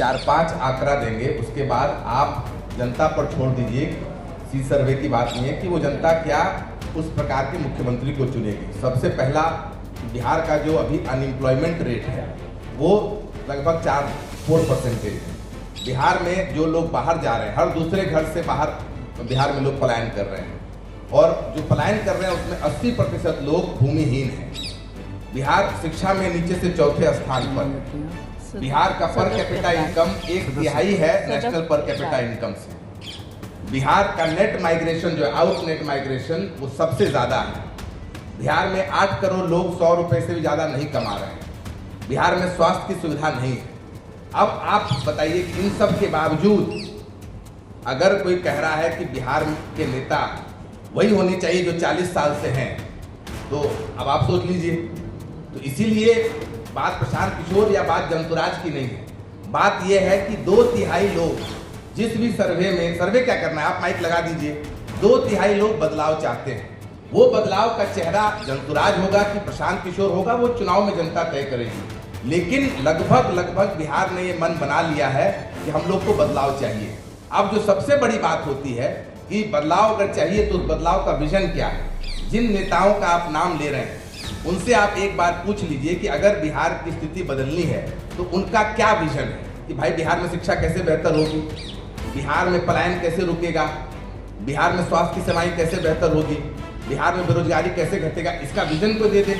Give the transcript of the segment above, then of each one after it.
4-5 आंकड़ा देंगे, उसके बाद आप जनता पर छोड़ दीजिए। सी सर्वे की बात नहीं है कि वो जनता क्या उस प्रकार के मुख्यमंत्री को चुनेगी। सबसे पहला, बिहार का जो अभी अनएम्प्लॉयमेंट रेट है वो लगभग 4% है। बिहार में जो लोग बाहर जा रहे हैं, हर दूसरे घर से बाहर बिहार में लोग पलायन कर रहे हैं, और जो पलायन कर रहे हैं उसमें 80% लोग भूमिहीन हैं। बिहार शिक्षा में नीचे से चौथे स्थान पर है। बिहार का पर कैपिटा इनकम 1/3 है नेशनल पर कैपिटा इनकम से। बिहार का नेट माइग्रेशन जो है, आउट नेट माइग्रेशन, वो सबसे ज़्यादा है। बिहार में 8 करोड़ लोग 100 रुपये से भी ज़्यादा नहीं कमा रहे हैं। बिहार में स्वास्थ्य की सुविधा नहीं है। अब आप बताइए कि इन सब के बावजूद अगर कोई कह रहा है कि बिहार के नेता वही होने चाहिए जो 40 साल से हैं, तो अब आप सोच लीजिए। तो इसीलिए बात प्रशांत किशोर या बात जंतुराज की नहीं है। बात यह है कि 2/3 लोग जिस भी सर्वे में, सर्वे क्या करना है, आप माइक लगा दीजिए, 2/3 लोग बदलाव चाहते हैं। वो बदलाव का चेहरा जंतुराज होगा कि प्रशांत किशोर होगा, वो चुनाव में जनता तय करेगी। लेकिन लगभग बिहार ने ये मन बना लिया है कि हम लोग को बदलाव चाहिए। अब जो सबसे बड़ी बात होती है कि बदलाव अगर चाहिए तो उस बदलाव का विजन क्या है। जिन नेताओं का आप नाम ले रहे हैं उनसे आप एक बार पूछ लीजिए कि अगर बिहार की स्थिति बदलनी है तो उनका क्या विजन है कि भाई बिहार में शिक्षा कैसे बेहतर होगी, बिहार में पलायन कैसे रुकेगा, बिहार में स्वास्थ्य की सेवाएं कैसे बेहतर होगी, बिहार में बेरोजगारी कैसे घटेगा। इसका विजन को दे दे।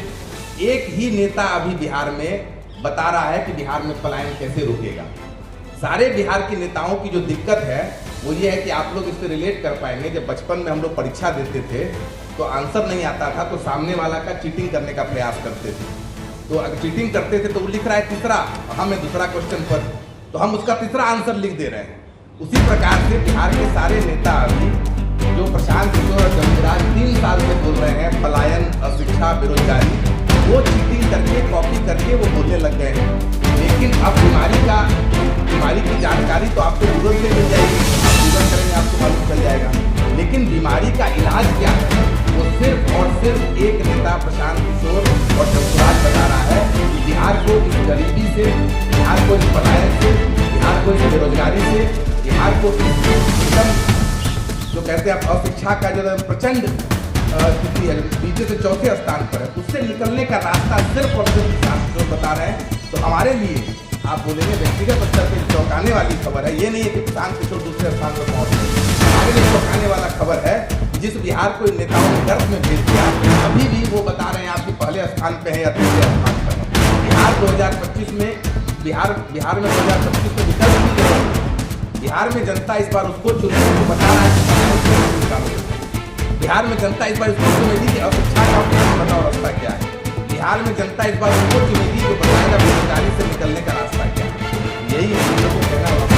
एक ही नेता अभी बिहार में बता रहा है कि बिहार में पलायन कैसे रुकेगा। सारे बिहार के नेताओं की जो दिक्कत है वो ये है कि आप लोग इससे रिलेट कर पाएंगे। जब बचपन में हम लोग परीक्षा देते थे तो आंसर नहीं आता था तो सामने वाला का चीटिंग करने का प्रयास करते थे। तो अगर चीटिंग करते थे तो वो लिख रहा है तीसरा, हमें दूसरा क्वेश्चन पर, तो हम उसका तीसरा आंसर लिख दे रहे हैं। उसी प्रकार से बिहार के सारे नेता अभी जो प्रशांत किशोर और जंतुराज 3 साल से बोल रहे हैं पलायन, अशिक्षा, बेरोजगारी, वो चीटिंग करके, कॉपी करके वो बोलने लग गए हैं। लेकिन अब बीमारी की जानकारी तो आपको गूगल से मिल जाएगी, आप गूगल करेंगे आपको मालूम चल जाएगा। लेकिन बीमारी का इलाज क्या है वो सिर्फ और सिर्फ एक नेता प्रशांत किशोर और जंतुराज बता रहा है कि बिहार को इस गरीबी से, बिहार को इस पलायन से, बिहार को इस बेरोजगारी से, बिहार को एकदम जो कहते हैं अशिक्षा का जो प्रचंड स्थिति है, नीचे से चौथे स्थान पर है, उससे निकलने का रास्ता सिर्फ और सिर्फ प्रशांत किशोर बता रहे हैं। तो हमारे लिए आप बोलेंगे व्यक्तिगत स्तर पर चौंकाने वाली खबर है। ये नहीं है कि प्रशांत किशोर दूसरे स्थान पर पहुंच गए। हमारे लिए चौंकाने वाला खबर है जिस बिहार को इन नेताओं ने गर्भ में भेज दिया, अभी भी वो बता रहे हैं आपके पहले स्थान पे है या तीसरे स्थान पर है। बिहार 2025 में बिहार में 2025 में विकल्प भी दे रहे हैं। बिहार में जनता इस बार उसको चुनेगी जो बता रहा है। बिहार में जनता इस बार उसको चुनेगी कि अशिक्षा का बताओ रास्ता क्या है। बिहार में जनता इस बार उसको चुनेगी जो बताएगा बेरोजगारी से निकलने का रास्ता क्या है। यही